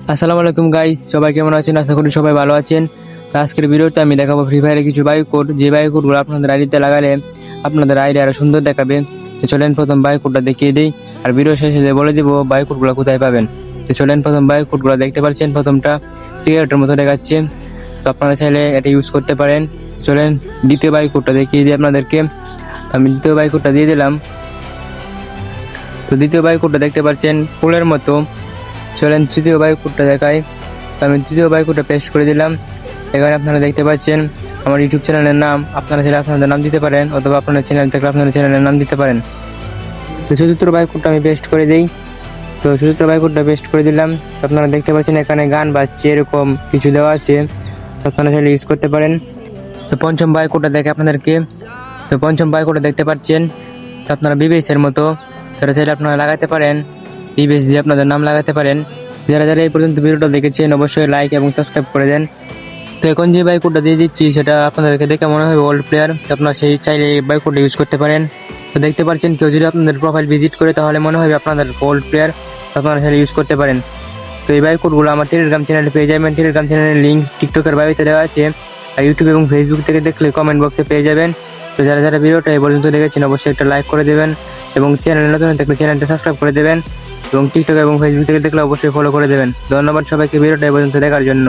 আসসালামু আলাইকুম গাইস, সবাই কেমন আছেন? আশা করি সবাই ভালো আছেন। তো আজকের ভিডিওতে আমি দেখাবো ফ্রি ফায়ারে কিছু বায়ু কোড, যে বায়ু কোডগুলো আপনাদের আইডিতে লাগালে আপনাদের আইডি আরো সুন্দর দেখাবে। তো চলেন প্রথম বায়ু কোডটা দেখিয়ে দিই, আর ভিডিও শেষে বলে দিব বায়ু কোডগুলো কোথায় পাবেন। তো চলেন প্রথম বায়ু কোডগুলো দেখতে পাচ্ছেন, প্রথমটা সিগারেটের মতো দেখাচ্ছে, তো আপনারা চাইলে এটা ইউজ করতে পারেন। চলেন দ্বিতীয় বায়ু কোডটা দেখিয়ে দিই আপনাদেরকে। তো আমি দ্বিতীয় বায়ু কোডটা দিয়ে দিলাম। তো দ্বিতীয় বায়ু কোডটা দেখতে পাচ্ছেন ফুলের মতো। চলেন তৃতীয় বায়ু কোডটা দেখাই। তো আমি তৃতীয় বায়ু কোডটা পেস্ট করে দিলাম। এখানে আপনারা দেখতে পাচ্ছেন আমার ইউটিউব চ্যানেলের নাম, আপনারা চাইলে আপনাদের নাম দিতে পারেন, অথবা আপনার চ্যানেল থাকলে আপনাদের চ্যানেলের নাম দিতে পারেন। তো চতুর্থ বায়ু কোডটা আমি পেস্ট করে দিই। তো চতুর্থ বায়ু কোডটা পেস্ট করে দিলাম। তো আপনারা দেখতে পাচ্ছেন এখানে গান বাজছে, এরকম কিছু দেওয়া আছে, তো আপনারা চাইলে ইউজ করতে পারেন। তো পঞ্চম বায়ু কোডটা দেখে আপনাদেরকে। তো পঞ্চম বায়ু কোডটা দেখতে পাচ্ছেন, তো আপনারা বিবেসের মতো, সেটা চাইলে আপনারা লাগাতে পারেন, বিবেস দিয়ে আপনাদের নাম লাগাতে পারেন। যারা যারা এই পর্যন্ত ভিডিওটা দেখেছেন অবশ্যই লাইক এবং সাবস্ক্রাইব করে দেন। তো এখন যে বাই কোডটা দিয়ে দিচ্ছি সেটা আপনাদেরকে দেখে মনে হবে ওল্ড প্লেয়ার, তো আপনারা সেই চাইলে এই বাই কোডটা ইউজ করতে পারেন। তো দেখতে পাচ্ছেন কেউ যদি আপনাদের প্রোফাইল ভিজিট করে তাহলে মনে হবে আপনাদের ওল্ড প্লেয়ার, আপনারা সেটা ইউজ করতে পারেন। তো এই বাই কোডগুলো আমার টেলিগ্রাম চ্যানেলে পেয়ে যাবেন। টেলিগ্রাম চ্যানেলের লিঙ্ক টিকটকের বায়োতে দেওয়া আছে, আর ইউটিউব এবং ফেসবুক থেকে দেখলে কমেন্ট বক্সে পেয়ে যাবেন। তো যারা যারা ভিডিওটা এই পর্যন্ত দেখেছেন অবশ্যই একটা লাইক করে দেবেন, এবং চ্যানেল নতুন থাকলে চ্যানেলটা সাবস্ক্রাইব করে দেবেন, এবং টিকটক এবং ফেসবুক থেকে দেখলে অবশ্যই ফলো করে দেবেন। ধন্যবাদ সবাইকে ভিডিওটা এই পর্যন্ত দেখার জন্য।